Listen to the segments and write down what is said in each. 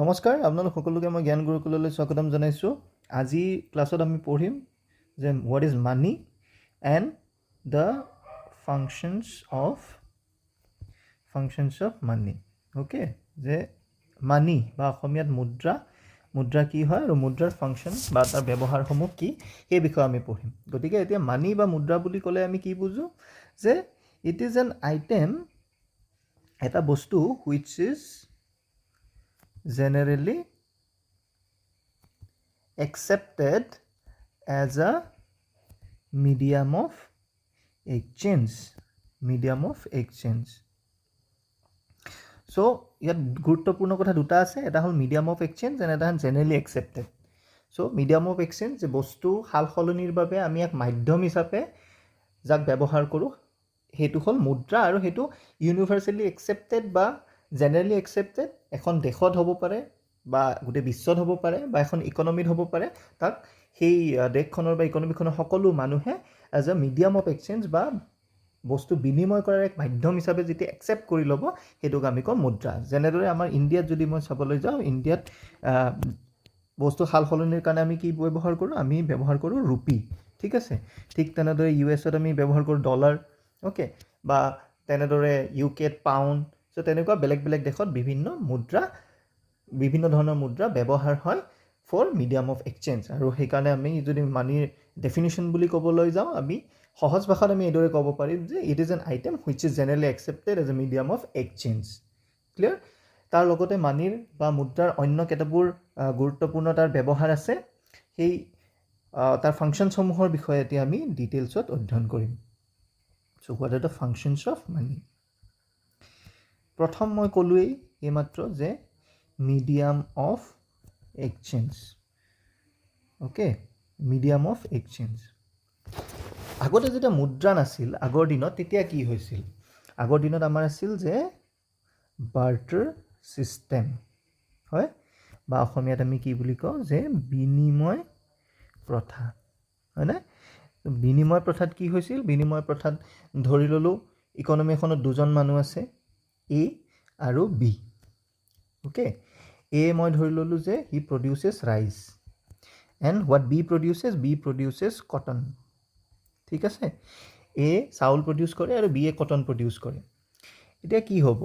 নমস্কাৰ, আপোনালোক সকলোকে মই জ্ঞান গুৰুকুললৈ স্বাগতম জনাইছোঁ। আজি ক্লাছত আমি পঢ়িম যে what is money and the functions of money. Okay, যে মানি বা অসমীয়াত মুদ্ৰা কি হয় আৰু মুদ্ৰাৰ ফাংচন বা তাৰ ব্যৱহাৰসমূহ কি সেই বিষয়ে আমি পঢ়িম। গতিকে এতিয়া মানি বা মুদ্ৰা বুলি ক'লে আমি কি বুজোঁ যে ইট ইজ এন আইটেম, এটা বস্তু which is generally accepted as a medium of exchange. So ইয়াত গুৰুত্বপূৰ্ণ কথা দুটা আছে, এটা হ'ল মিডিয়াম অফ এক্সচেঞ্জ এণ্ড এটা হ'ল generally accepted. So' medium of exchange যে বস্তু সাল সলনিৰ বাবে আমি এক মাধ্যম হিচাপে যাক ব্যৱহাৰ কৰোঁ সেইটো হ'ল মুদ্ৰা, আৰু সেইটো ইউনিভাৰ্চেলি একচেপ্টেড বা জেনেৰেলি একচেপ্টেড এখন দেশত হ'ব পাৰে বা গোটেই বিশ্বত হ'ব পাৰে বা এখন ইকনমিত হ'ব পাৰে। তাক সেই দেশখনৰ বা ইকনমিখনৰ সকলো মানুহে as a medium of exchange বা বস্তু বিনিময় কৰাৰ এক মাধ্যম হিচাপে যেতিয়া একচেপ্ট কৰি ল'ব সেইটোক আমি কওঁ মুদ্ৰা। যেনেদৰে আমাৰ ইণ্ডিয়াত যদি মই চাবলৈ যাওঁ, ইণ্ডিয়াত বস্তু সাল সলনিৰ কাৰণে আমি কি ব্যৱহাৰ কৰোঁ? আমি ব্যৱহাৰ কৰোঁ ৰুপি, ঠিক আছে। ঠিক তেনেদৰে US-ত আমি ব্যৱহাৰ কৰোঁ ডলাৰ, অ'কে, বা তেনেদৰে UK-ত পাউণ্ড। চ' তেনেকুৱা বেলেগ বেলেগ দেশত বিভিন্ন ধৰণৰ মুদ্ৰা ব্যৱহাৰ হয় ফৰ মিডিয়াম অফ এক্সচেঞ্জ। আৰু সেইকাৰণে আমি যদি মানিৰ ডেফিনিশ্যন বুলি ক'বলৈ যাওঁ, আমি সহজ ভাষাত আমি এইদৰে ক'ব পাৰিম যে it is an item which is generally accepted as a medium of exchange. Clear? তাৰ লগতে মানিৰ বা মুদ্ৰাৰ অন্য কেইটাবোৰ গুৰুত্বপূৰ্ণ তাৰ ব্যৱহাৰ আছে। সেই তাৰ ফাংচনসমূহৰ বিষয়ে এতিয়া আমি ডিটেইলছত অধ্যয়ন কৰিম। So' what are the functions of money? প্ৰথম মই ক'লোৱেই এইমাত্ৰ যে medium of exchange. Okay, medium of exchange. আগতে যেতিয়া মুদ্ৰা নাছিল আগৰ দিনত, তেতিয়া কি হৈছিল? আগৰ দিনত আমাৰ আছিল যে বাৰ্টাৰ ছিষ্টেম, হয়, বা অসমীয়াত আমি কি বুলি কওঁ যে বিনিময় প্ৰথা, হয়নে? বিনিময় প্ৰথাত কি হৈছিল? বিনিময় প্ৰথাত ধৰি ল'লোঁ ইকনমি এখনত দুজন মানুহ আছে, A আৰু B। অ'কে, A মই ধৰি ল'লোঁ যে he produces rice and what B produces cotton, ঠিক আছে। A চাউল প্ৰডিউচ কৰে আৰু B কটন প্ৰডিউচ কৰে। এতিয়া কি হ'ব?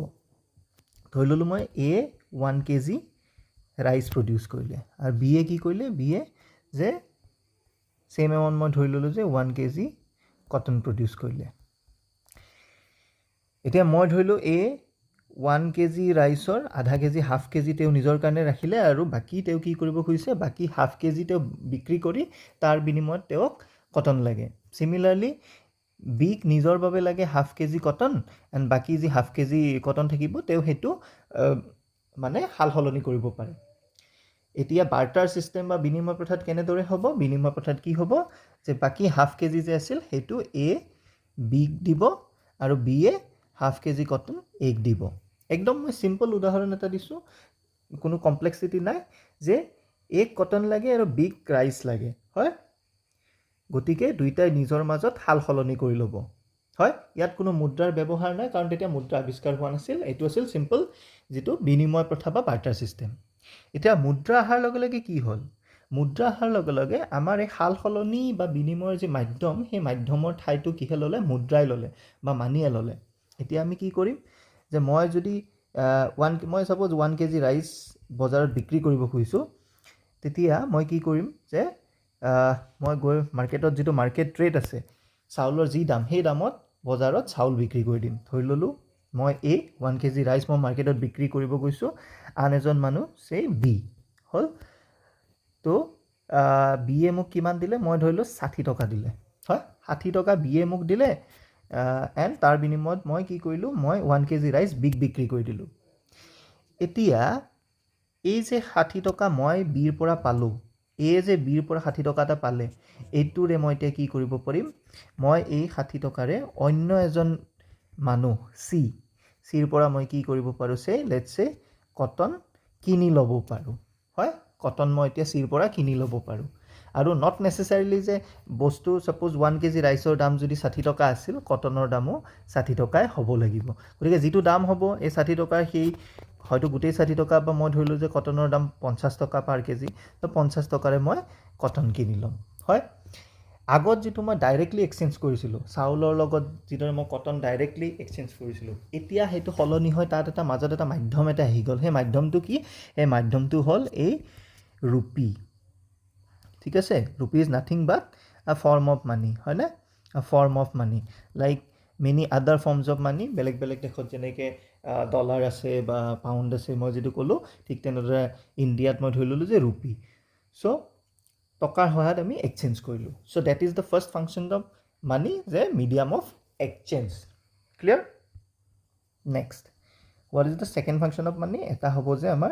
ধৰি ল'লোঁ মই A 1 kg ৰাইচ প্ৰডিউচ কৰিলে আৰু B কি কৰিলে? B যে ছেম এমাউণ্ট মই ধৰি ল'লোঁ যে 1 kg কটন প্ৰডিউচ কৰিলে। এতিয়া মই ধৰিলোঁ A 1 kg ৰাইচৰ আধা কেজি হাফ কেজি তেওঁ নিজৰ কাৰণে ৰাখিলে, আৰু বাকী তেওঁ কি কৰিব খুজিছে? বাকী হাফ কেজি তেওঁ বিক্ৰী কৰি তাৰ বিনিময়ত তেওঁক কটন লাগে। চিমিলাৰলি বিক নিজৰ বাবে লাগে হাফ কেজি কটন, এণ্ড বাকী যি হাফ কেজি কটন থাকিব তেওঁ সেইটো মানে সাল সলনি কৰিব পাৰে। এতিয়া বাৰ্টাৰ ছিষ্টেম বা বিনিময় প্ৰথাত কেনেদৰে হ'ব? বিনিময় প্ৰথাত কি হ'ব যে বাকী হাফ কেজি যে আছিল সেইটো A বিক দিব আৰু B হাফ কেজি কটন Aক দিব। একদম মই চিম্পল উদাহৰণ এটা দিছোঁ, কোনো কমপ্লেক্সিটি নাই, যে Aক কটন লাগে আৰু Bক ৰাইচ লাগে, হয়। গতিকে দুইটাই নিজৰ মাজত সাল সলনি কৰি ল'ব, হয়। ইয়াত কোনো মুদ্ৰাৰ ব্যৱহাৰ নাই, কাৰণ তেতিয়া মুদ্ৰা আৱিষ্কাৰ হোৱা নাছিল। এইটো আছিল চিম্পল যিটো বিনিময় প্ৰথা বা বাৰ্টাৰ ছিষ্টেম। এতিয়া মুদ্ৰা অহাৰ লগে লগে কি হ'ল? মুদ্ৰা অহাৰ লগে লগে আমাৰ এই সাল সলনি বা বিনিময়ৰ যি মাধ্যম, সেই মাধ্যমৰ ঠাইটো কিহে ল'লে? মুদ্ৰাই ল'লে বা মানিয়ে ল'লে। এতিয়া আমি কি কৰিম যে মই যদি মই ছাপ'জ 1 kg ৰাইচ বজাৰত বিক্ৰী কৰিব খুজিছোঁ, তেতিয়া মই কি কৰিম যে মই গৈ মাৰ্কেটত যিটো মাৰ্কেট ৰেট আছে চাউলৰ যি দাম, সেই দামত বজাৰত চাউল বিক্ৰী কৰি দিম। ধৰি ল'লোঁ মই 1 kg ৰাইচ মই মাৰ্কেটত বিক্ৰী কৰিব গৈছোঁ, আন এজন মানুহ সেই B হ'ল। তো B মোক কিমান দিলে? মই ধৰিলোঁ 60 টকা দিলে, হয়। 60 টকা B মোক দিলে, এণ্ড তাৰ বিনিময়ত মই কি কৰিলোঁ? মই 1 kg ৰাইচ Bক বিক্ৰী কৰি দিলোঁ। এতিয়া এই যে 60 টকা মই Bৰ পৰা পালোঁ, যে Bৰ পৰা 60 টকা এটা পালে, এইটোৰে মই এতিয়া কি কৰিব পাৰিম? মই এই 60 টকাৰে অন্য এজন মানুহ Cৰ পৰা মই কি কৰিব পাৰোঁ? লেটছ চে কটন কিনি ল'ব পাৰোঁ, হয়। কটন মই এতিয়া Cৰ পৰা কিনি ল'ব পাৰোঁ। আৰু নট নেচেচাৰিলি যে বস্তু ছাপ'জ 1 কেজি ৰাইচৰ দাম যদি 60 টকা আছিল কটনৰ দামো 60 টকাই হ'ব লাগিব গতিকে যিটো দাম হ'ব এই 60 টকাৰ সেই হয়তো গোটেই 60 টকা বা মই ধৰিলোঁ যে কটনৰ দাম 50 টকা পাৰ কেজি তো 50 টকাৰে মই কটন কিনি ল'ম হয় আগত যিটো মই ডাইৰেক্টলি এক্সচেঞ্জ কৰিছিলোঁ চাউলৰ লগত যিদৰে মই কটন ডাইৰেক্টলি এক্সচেঞ্জ কৰিছিলোঁ এতিয়া সেইটো সলনি হয় তাত এটা মাজত এটা মাধ্যম এটা আহি গ'ল সেই মাধ্যমটো কি এই মাধ্যমটো হ'ল এই ৰুপি ঠিক আছে ৰুপি ইজ নাথিং বাট আ ফৰ্ম অফ মানি হয়নে আ form of money like many আদাৰ ফৰ্মছ অফ মানি বেলেগ বেলেগ দেশত যেনেকৈ ডলাৰ আছে বা পাউণ্ড আছে মই যিটো ক'লোঁ ঠিক তেনেদৰে ইণ্ডিয়াত মই ধৰি ল'লোঁ যে ৰুপি চ' টকাৰ সহায়ত আমি এক্সচেঞ্জ কৰিলোঁ so' that is the first function of money যে medium of exchange clear next what is the second function of money এটা হ'ব যে আমাৰ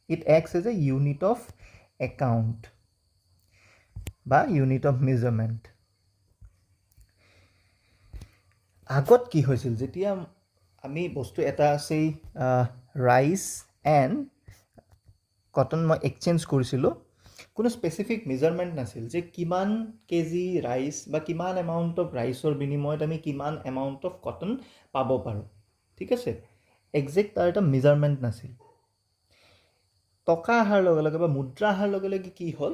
it acts as a unit of account বা ইউনিট অফ মেজাৰমেণ্ট আগত কি হৈছিল যেতিয়া আমি বস্তু এটা আছেই ৰাইচ এণ্ড কটন মই এক্সচেঞ্জ কৰিছিলোঁ কোনো স্পেচিফিক মেজাৰমেণ্ট নাছিল যে কিমান কেজি ৰাইচ বা কিমান এমাউণ্ট অফ ৰাইচৰ বিনিময়ত আমি কিমান এমাউণ্ট অফ কটন পাব পাৰোঁ ঠিক আছে একজেক্ট তাৰ এটা মেজাৰমেণ্ট নাছিল টকা অহাৰ লগে লগে বা মুদ্ৰা অহাৰ লগে লগে কি হ'ল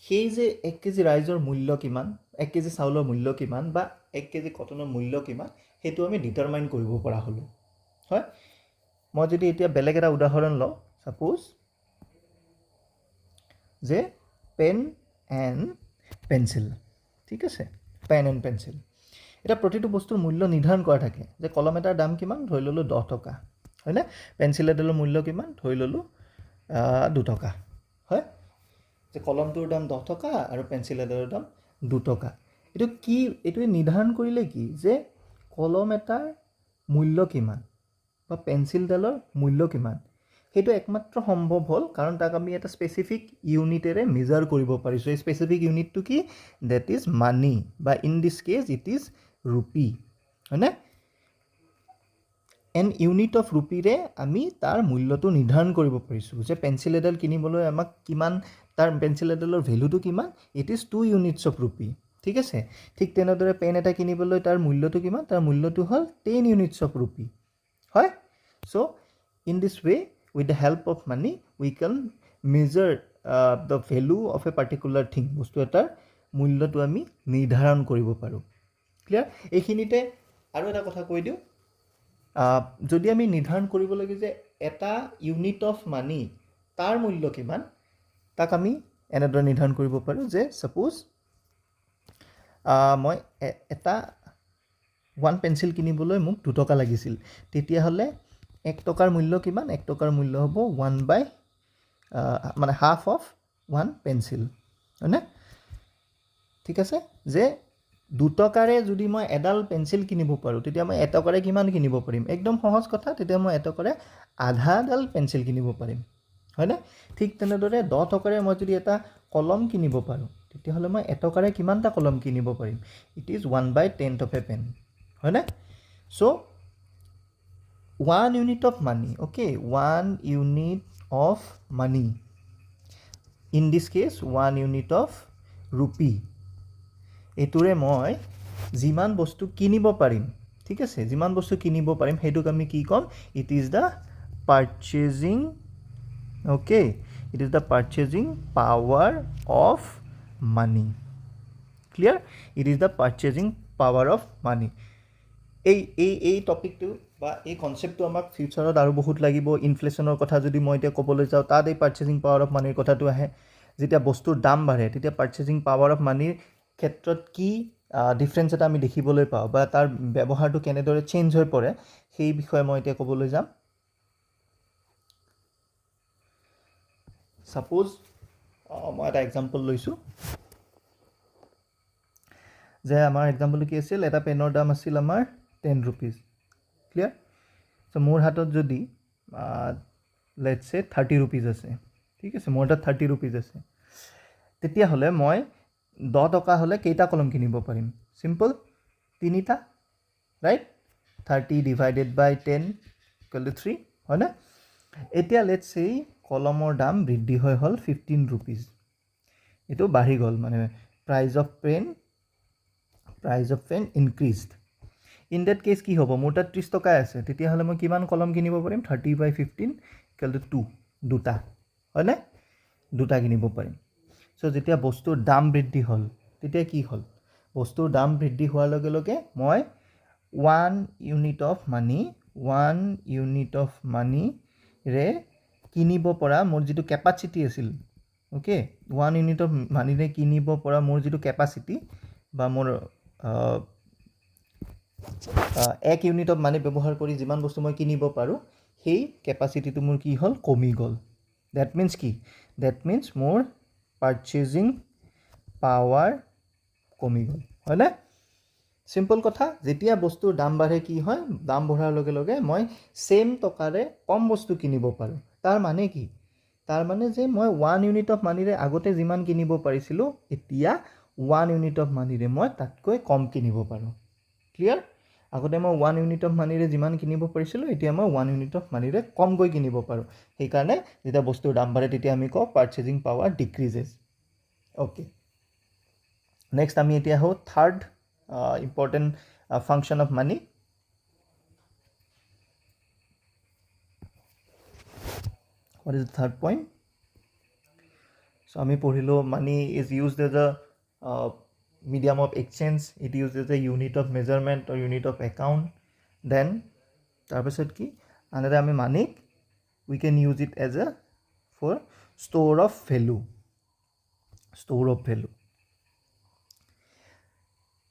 সেই যে 1 কেজি ৰাইচৰ মূল্য কিমান 1 কেজি চাউলৰ মূল্য কিমান বা 1 কেজি কটনৰ মূল্য কিমান সেইটো আমি ডিটাৰমাইন কৰিব পৰা হ'লোঁ হয় মই যদি এতিয়া বেলেগ এটা উদাহৰণ লওঁ ছাপ'জ যে পেন এণ্ড পেঞ্চিল ঠিক আছে পেন এণ্ড পেঞ্চিল এতিয়া প্ৰতিটো বস্তুৰ মূল্য নিৰ্ধাৰণ কৰা থাকে যে কলম এটাৰ দাম কিমান ধৰি ল'লোঁ 10 টকা হয়নে পেঞ্চিল এডালৰ মূল্য কিমান ধৰি ল'লোঁ 2 টকা হয় যে কলমটোৰ দাম 10 টকা আৰু পেঞ্চিল এডালৰ দাম 2 টকা এইটো কি এইটোৱে নিৰ্ধাৰণ কৰিলে কি যে কলম এটাৰ মূল্য কিমান বা পেঞ্চিলডালৰ মূল্য কিমান সেইটো একমাত্ৰ সম্ভৱ হ'ল কাৰণ তাক আমি এটা স্পেচিফিক ইউনিটেৰে মেজাৰ কৰিব পাৰিছোঁ এই স্পেচিফিক ইউনিটটো কি ডেট ইজ মানি বা in this cash it is rupee হয়নে এন ইউনিট অফ ৰুপিৰে আমি তাৰ মূল্যটো নিৰ্ধাৰণ কৰিব পাৰিছোঁ যে পেঞ্চিল এডাল কিনিবলৈ আমাক কিমান তাৰ পেঞ্চিল এডালৰ ভেলুটো কিমান it is 2 units of rupee ঠিক আছে ঠিক তেনেদৰে পেন এটা কিনিবলৈ তাৰ মূল্যটো কিমান তাৰ মূল্যটো হ'ল 10 ইউনিটছ অফ ৰুপি হয় so' in this way with the help of money we can measure the value of a particular thing বস্তু এটাৰ মূল্যটো আমি নিৰ্ধাৰণ কৰিব পাৰোঁ ক্লিয়াৰ এইখিনিতে আৰু এটা কথা কৈ দিওঁ যদি আমি নিৰ্ধাৰণ কৰিব লাগে যে এটা ইউনিট অফ মানি তাৰ মূল্য কিমান তাক আমি এনেদৰে নিৰ্ধাৰণ কৰিব পাৰোঁ যে ছাপ'জ মই এটা 1 পেঞ্চিল কিনিবলৈ মোক 2 টকা লাগিছিল তেতিয়াহ'লে 1 টকাৰ মূল্য কিমান 1 টকাৰ মূল্য হ'ব 1 বাই মানে হাফ অফ 1 পেঞ্চিল হয়নে ঠিক আছে যে 2 টকাৰে যদি মই এডাল পেঞ্চিল কিনিব পাৰোঁ তেতিয়া মই 1 টকাৰে কিমান কিনিব পাৰিম একদম সহজ কথা তেতিয়া মই 1 টকাৰে আধাডাল পেঞ্চিল কিনিব পাৰিম হয়নে ঠিক তেনেদৰে 10 টকাৰে মই যদি এটা কলম কিনিব পাৰোঁ তেতিয়াহ'লে মই 1 টকাৰে কিমানটা কলম কিনিব পাৰিম it is 1/10 of a pen হয়নে চ' 1 unit of money okay 1 unit of money in this case 1 unit of rupee এটোৰে মই যিমান বস্তু কিনিব পাৰিম ঠিক আছে যিমান বস্তু কিনিব পাৰিম হেতুক আমি কি কম it is the purchasing okay it is the purchasing power of money clear it is the purchasing power of money এই টপিকটো বা এই কনচেপ্টটো আমাক ফিউচাৰত আৰু বহুত লাগিব ইনফ্লেশ্যনৰ কথা যদি মই এতিয়া ক'বলৈ যাওঁ তাত এই পাৰচেজিং পাৱাৰ অফ মানিৰ কথাটো আহে যেতিয়া বস্তুৰ দাম বাঢ়ে তেতিয়া পাৰচেজিং পাৱাৰ অফ মানিৰ ক্ষেত্ৰত কি ডিফাৰেঞ্চ এটা আমি দেখিবলৈ পাওঁ বা তাৰ ব্যৱহাৰটো কেনেদৰে চেঞ্জ হৈ পৰে সেই বিষয়ে মই এতিয়া ক'বলৈ যাম ছাপ'জ মই এটা এক্সাম্পল লৈছোঁ যে আমাৰ এক্সাম্পলটো কি আছিল এটা পেনৰ দাম আছিল আমাৰ 10 rupees ক্লিয়াৰ চ' মোৰ হাতত যদি লেটছ চে 30 rupees আছে ঠিক আছে মোৰ হাতত 30 rupees আছে তেতিয়াহ'লে মই 10 টকা হ'লে কেইটা কলম কিনিব পাৰিম চিম্পল 3টা right 30 divided by 10 equal to 3 হয়নে এতিয়া লেটছ চে কলমৰ দাম বৃদ্ধি হৈ হ'ল 15 rupees এইটো বাঢ়ি গ'ল, মানে price of pen increased. In that case কি হ'ব, মোৰ তাত 30 টকাই আছে, তেতিয়াহ'লে মই কিমান কলম কিনিব পাৰিম, 30/15 = 2, দুটা, হয়নে? দুটা কিনিব পাৰিম। চ' যেতিয়া বস্তুৰ দাম বৃদ্ধি হ'ল, তেতিয়া কি হ'ল, বস্তুৰ দাম বৃদ্ধি হোৱাৰ লগে লগে মই 1 ইউনিট অফ মানিৰে কিনিব পৰা মোৰ যিটো কেপাচিটি আছিল, অ'কে, 1 ইউনিট অফ মানিৰে কিনিব পৰা মোৰ যিটো কেপাচিটি বা মোৰ 1 ইউনিট অফ মানি ব্যৱহাৰ কৰি যিমান বস্তু মই কিনিব পাৰোঁ, সেই কেপাচিটিটো মোৰ কি হ'ল, কমি গ'ল। ডেট মিনছ কি, ডেট মিনছ মোৰ পাৰ্চেজিং পাৱাৰ কমি গ'ল, হয়নে? চিম্পল কথা, যেতিয়া বস্তুৰ দাম বাঢ়ে কি হয়, দাম বঢ়াৰ লগে লগে মই ছেইম টকাৰে কম বস্তু কিনিব পাৰোঁ। তাৰ মানে কি, তাৰ মানে যে মই 1 ইউনিট অফ মানিৰে আগতে যিমান কিনিব পাৰিছিলোঁ, এতিয়া 1 ইউনিট অফ মানিৰে মই তাতকৈ কম কিনিব পাৰোঁ। ক্লিয়াৰ? আগতে মই 1 ইউনিট অফ মানিৰে যিমান কিনিব পাৰিছিলোঁ, এতিয়া মই 1 ইউনিট অফ মানিৰে কমকৈ কিনিব পাৰোঁ। সেইকাৰণে যেতিয়া বস্তুৰ দাম বাঢ়ে তেতিয়া আমি কওঁ purchasing power decreases. Okay, next আমি এতিয়া আহোঁ third important function of money. What is the third point? So' আমি পঢ়িলোঁ money is used as a medium of exchange, it used as a unit of measurement or unit of account. Then তাৰপিছত কি, আনহাতে আমি Manik we can use it as a for store of value.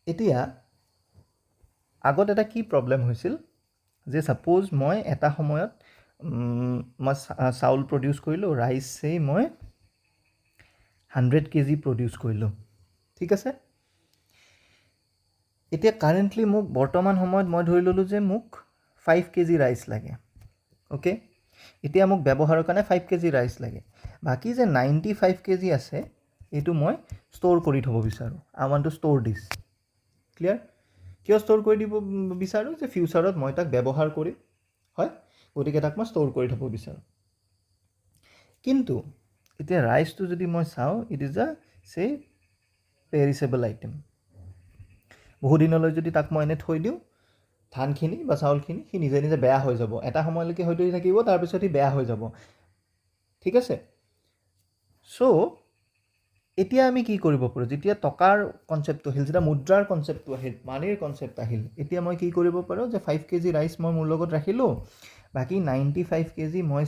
এতিয়া আগত এটা কি প্ৰব্লেম হৈছিল, যে ছাপ'জ মই এটা সময়ত মই চাউল প্ৰডিউচ কৰিলোঁ, ৰাইচেই মই 100 kg প্ৰডিউচ কৰিলোঁ, ঠিক আছে? এতিয়া কাৰেণ্টলি মোক বৰ্তমান সময়ত মই ধৰি ল'লোঁ যে মোক 5 kg ৰাইচ লাগে, অ'কে? এতিয়া মোক ব্যৱহাৰৰ কাৰণে 5 kg ৰাইচ লাগে। বাকী যে 95 kg আছে, এইটো মই ষ্ট'ৰ কৰি থ'ব বিচাৰোঁ। I want to store this. Clear? কিয় ষ্ট'ৰ কৰি দিব বিচাৰোঁ, যে ফিউচাৰত মই তাক ব্যৱহাৰ কৰিম, হয়? গতিকে তাক মই ষ্ট'ৰ কৰি থ'ব বিচাৰোঁ। কিন্তু এতিয়া ৰাইচটো যদি মই চাওঁ, it is a perishable item. বহুদিনলৈ যদি তাক মই এনেই থৈ দিওঁ, ধানখিনি বা চাউলখিনি সি নিজে নিজে বেয়া হৈ যাব। এটা সময়লৈকে হয়তো থাকিব, তাৰপিছত সি বেয়া হৈ যাব, ঠিক আছে? চ' এতিয়া আমি কি কৰিব পাৰোঁ, যেতিয়া টকাৰ কনচেপ্টটো আহিল, যেতিয়া মুদ্ৰাৰ কনচেপ্টটো আহিল, মানিৰ কনচেপ্ট আহিল, এতিয়া মই কি কৰিব পাৰোঁ, যে 5 kg ৰাইচ মই মোৰ লগত ৰাখিলোঁ, বাকী 95 kg মই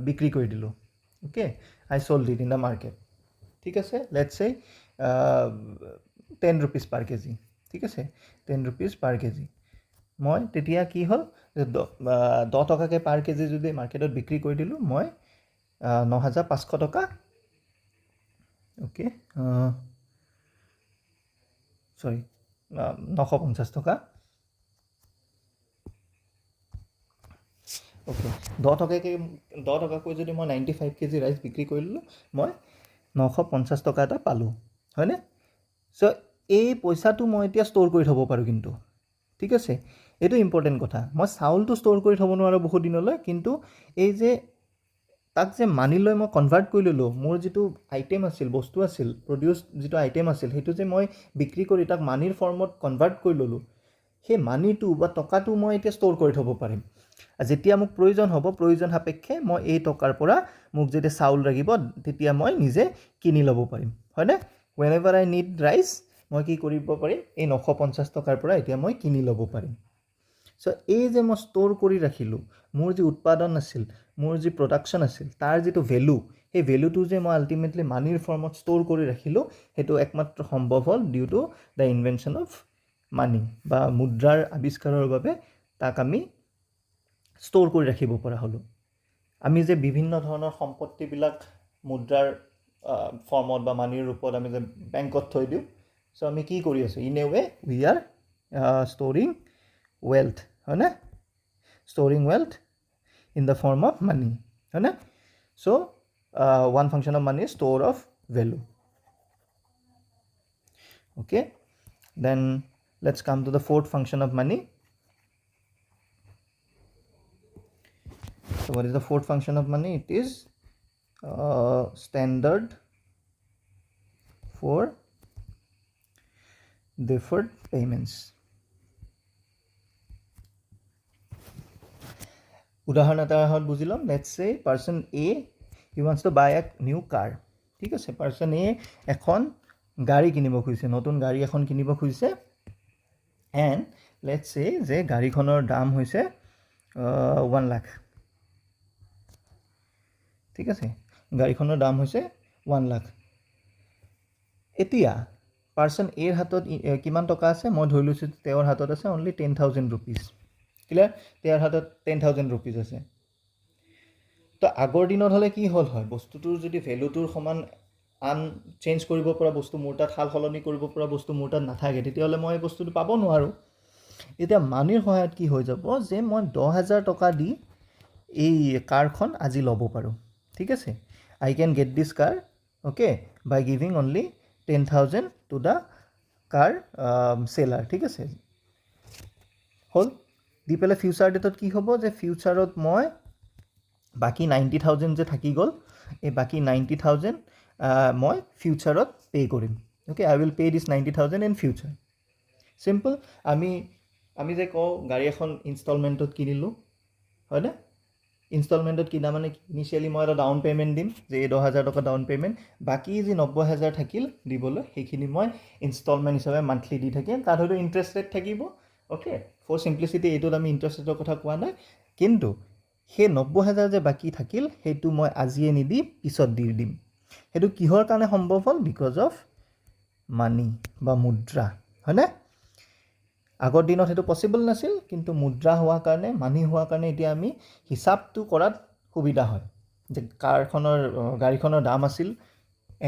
বিক্ৰী কৰি দিলোঁ, okay? I sold it in the market, ঠিক আছে? লেটছ চে 10 rupees per kg, ঠিক আছে? 10 rupees per kg। মই তেতিয়া কি হ'ল, 10 টকাকৈ পাৰ কেজি যদি মাৰ্কেটত বিক্ৰী কৰি দিলোঁ, মই 9,500 টকা, অ'কে, 950 টকা, অ'কে, 10 টকাকৈ যদি মই 95 kg ৰাইচ বিক্ৰী কৰিলোঁ, মই 950 টকা এটা পালোঁ, হয়নে? চ' এই পইচাটো মই এতিয়া ষ্ট'ৰ কৰি থ'ব পাৰোঁ কিন্তু, ঠিক আছে? এইটো ইম্পৰ্টেণ্ট কথা। মই চাউলটো ষ্ট'ৰ কৰি থ'ব নোৱাৰোঁ বহুত দিনলৈ, কিন্তু এই যে তাক যে মানিলৈ মই কনভাৰ্ট কৰি ল'লোঁ, মোৰ যিটো আইটেম আছিল, বস্তু আছিল, প্ৰডিউচ যিটো আইটেম আছিল, সেইটো যে মই বিক্ৰী কৰি তাক মানিৰ ফৰ্মত কনভাৰ্ট কৰি ল'লোঁ, সেই মানিটো বা টকাটো মই এতিয়া ষ্ট'ৰ কৰি থ'ব পাৰিম। যেতিয়া মোক প্ৰয়োজন হ'ব, প্ৰয়োজন সাপেক্ষে মই এই টকাৰ পৰা মোক যেতিয়া চাউল লাগিব, তেতিয়া মই নিজে কিনি ল'ব পাৰিম, হয়নে? ৱেনেভাৰ আই নিড ৰাইচ, মই কি কৰিব পাৰিম, এই 950 টকাৰ পৰা এতিয়া মই কিনি ল'ব পাৰিম। চ' এই যে মই ষ্ট'ৰ কৰি ৰাখিলোঁ, মোৰ যি উৎপাদন আছিল, মোৰ যি প্ৰডাকশ্যন আছিল, তাৰ যিটো ভেলু, সেই ভেলুটো যে মই আল্টিমেটলি মানিৰ ফৰ্মত ষ্ট'ৰ কৰি ৰাখিলোঁ, সেইটো একমাত্ৰ সম্ভৱ হ'ল due to the invention of money, বা মুদ্ৰাৰ আৱিষ্কাৰৰ বাবে তাক আমি ষ্ট'ৰ কৰি ৰাখিব পৰা হ'লোঁ। আমি যে বিভিন্ন ধৰণৰ সম্পত্তিবিলাক মুদ্ৰাৰ ফৰ্মত বা মানিৰ ৰূপত আমি যে বেংকত থৈ দিওঁ, চ' আমি কি কৰি আছোঁ, in a way we are storing wealth, হয়নে? Storing wealth in the form of money, হয়নে? So' one function of money store of value, okay? Then let's come to the fourth function of money. So what is the fourth function of money? It is standard for deferred payments. উদাহৰণ এটা বুজি ল'ম. Let's say person a he wants to buy a new car. ঠিক আছে, person এ এখন গাড়ী কিনিব খুজিছে, নতুন গাড়ী এখন কিনিব খুজিছে. এণ্ড লেটছ চে যে গাড়ীখনৰ দাম হৈছে 1 লাখ. ঠিক আছে, গাড়ীখনৰ দাম হৈছে 1 লাখ. এতিয়া পাৰ্চন এৰ হাতত কিমান টকা আছে? মই ধৰি লৈছোঁ তেওঁৰ হাতত আছে অনলি 10,000 rupees. ক্লিয়াৰ? তেওঁৰ হাতত 10,000 rupees আছে. তো আগৰ দিনত হ'লে কি হ'ল হয়, বস্তুটোৰ যদি ভেলুটোৰ সমান চেঞ্জ কৰিব পৰা বস্তু মোৰ তাত, সাল সলনি কৰিব পৰা বস্তু মোৰ তাত নাথাকে, তেতিয়াহ'লে মই এই বস্তুটো পাব নোৱাৰোঁ. এতিয়া মানিৰ সহায়ত কি হৈ যাব যে মই 10,000 টকা দি এই কাৰখন আজি ল'ব পাৰোঁ. ঠিক আছে, I can get this car okay by giving only 10,000 to the car seller. ঠিক আছে, হ'ল. দি পেলাই ফিউচাৰ ডেটত কি হ'ব যে ফিউচাৰত মই বাকী 90,000 যে থাকি গ'ল, এই বাকী 90,000 মই ফিউচাৰত পে' কৰিম. Okay, I will pay' this 90,000 in future. Simple. আমি যে কওঁ গাড়ী এখন ইনষ্টলমেণ্টত কিনিলোঁ, হয়নে? ইনষ্টলমেণ্টত কিনা মানে ইনিচিয়েলি মই এটা ডাউন পে'মেণ্ট দিম, যে এই 10,000 টকা ডাউন পে'মেণ্ট, বাকী যি 90,000 থাকিল দিবলৈ, সেইখিনি মই ইনষ্টলমেণ্ট হিচাপে মান্থলি দি থাকিম. তাত হয়তো ইণ্টাৰেষ্ট ৰেট থাকিব. অ'কে, ফৰ চিম্প্লিচিটি এইটোত আমি ইণ্টাৰেষ্ট ৰেটৰ কথা কোৱা নাই, কিন্তু সেই 90,000 যে বাকী থাকিল সেইটো মই আজিয়ে নিদি পিছত দি দিম. সেইটো কিহৰ কাৰণে সম্ভৱ হ'ল? বিকজ অফ মানি বা মুদ্ৰা, হয়নে? আগৰ দিনত সেইটো পচিবল নাছিল, কিন্তু মুদ্ৰা হোৱাৰ কাৰণে, মানি হোৱাৰ কাৰণে এতিয়া আমি হিচাপটো কৰাত সুবিধা হয়. যে গাড়ীখনৰ দাম আছিল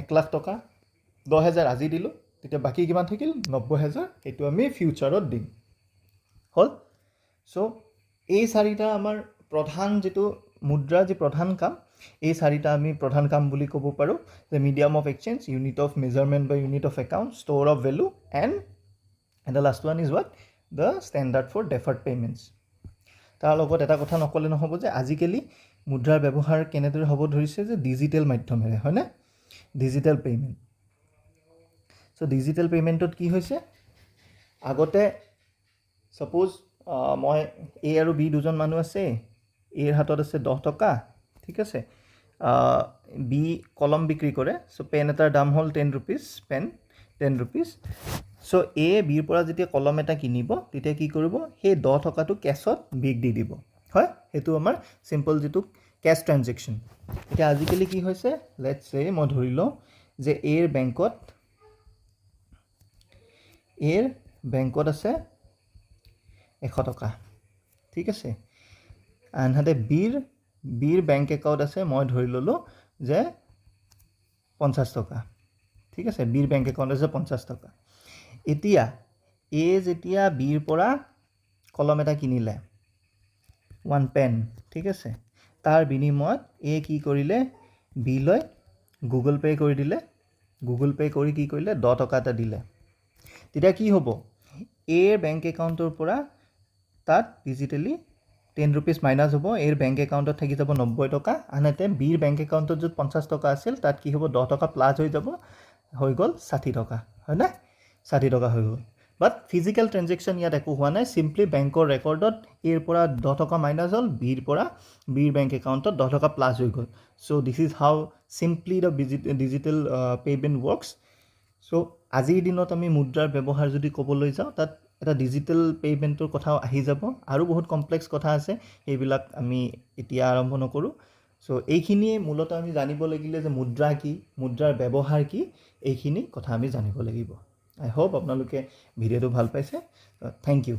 1 লাখ টকা, 10,000 আজি দিলোঁ, তেতিয়া বাকী কিমান থাকিল? 90,000. সেইটো আমি ফিউচাৰত দিম. হ'ল. চ' এই চাৰিটা আমাৰ প্ৰধান যিটো মুদ্ৰাৰ যি প্ৰধান কাম, এই চাৰিটা আমি প্ৰধান কাম বুলি ক'ব পাৰোঁ. যে medium of exchange, unit of measurement বা unit of account, store of value, and the last one is what? The standard for deferred payments. তাৰ লগত এটা কথা নক'লে নহ'ব যে আজিকালি মুদ্ৰাৰ ব্যৱহাৰ কেনেদৰে হ'ব ধৰিছে যে ডিজিটেল মাধ্যমেৰে, হয়নে? Digital payment. চ' ডিজিটেল পে'মেণ্টত কি হৈছে, আগতে ছাপ'জ মই এ আৰু বি দুজন মানুহ আছে, এৰ হাতত আছে 10 টকা. ঠিক আছে, বি কলম বিক্ৰী কৰে. চ' পেন এটাৰ দাম হ'ল 10 rupees, পেন 10 rupees. চ' এ বিৰ পৰা যেতিয়া কলম এটা কিনিব, তেতিয়া কি কৰিব? সেই 10 টকাটো কেছত বিক দি দিব. হয়, সেইটো আমাৰ চিম্পল যিটো কেছ ট্ৰেনজেকশ্যন. এতিয়া আজিকালি কি হৈছে, লেটছ চে মই ধৰি লওঁ যে এৰ বেংকত আছে 100 টকা. ঠিক আছে, আনহাতে বিৰ বেংক একাউণ্ট আছে, মই ধৰি ল'লোঁ যে 50 টকা. ঠিক আছে, বিৰ বেংক একাউণ্ট আছে 50 টকা. এতিয়া এ যেতিয়া বিৰ পৰা কলম এটা কিনিলে, 1 পেন, ঠিক আছে, তাৰ বিনিময়ত এ কি কৰিলে? বিলৈ গুগল পে' কৰি দিলে. গুগল পে' কৰি কি কৰিলে? 10 টকা এটা দিলে. তেতিয়া কি হ'ব? এৰ বেংক একাউণ্টৰ পৰা তাত ডিজিটেলি 10 rupees মাইনাছ হ'ব. এৰ বেংক একাউণ্টত থাকি যাব 90 টকা. আনহাতে বিৰ বেংক একাউণ্টত য'ত 50 টকা আছিল, তাত কি হ'ব? 10 টকা প্লাছ হৈ যাব, হৈ গ'ল 60 টকা, হয়নে? 60 টকা হৈ গ'ল. বাট ফিজিকেল ট্ৰেনজেকশ্যন ইয়াত একো হোৱা নাই. চিম্পলি বেংকৰ ৰেকৰ্ডত এৰ পৰা 10 টকা মাইনাছ হ'ল, বিৰ বেংক একাউণ্টত 10 টকা প্লাছ হৈ গ'ল. So' this is how simply the digital payment works. So' আজিৰ দিনত আমি মুদ্ৰাৰ ব্যৱহাৰ যদি ক'বলৈ যাওঁ, তাত এটা ডিজিটেল পে'মেণ্টৰ কথাও আহি যাব. আৰু বহুত কমপ্লেক্স কথা আছে, সেইবিলাক আমি এতিয়া আৰম্ভ নকৰোঁ. চ' এইখিনিয়ে মূলতঃ আমি জানিব লাগিলে যে মুদ্ৰা কি, মুদ্ৰাৰ ব্যৱহাৰ কি, এইখিনি কথা আমি জানিব লাগিব. আই হোপ আপোনালোকে ভিডিঅ'টো ভাল পাইছে. Thank U.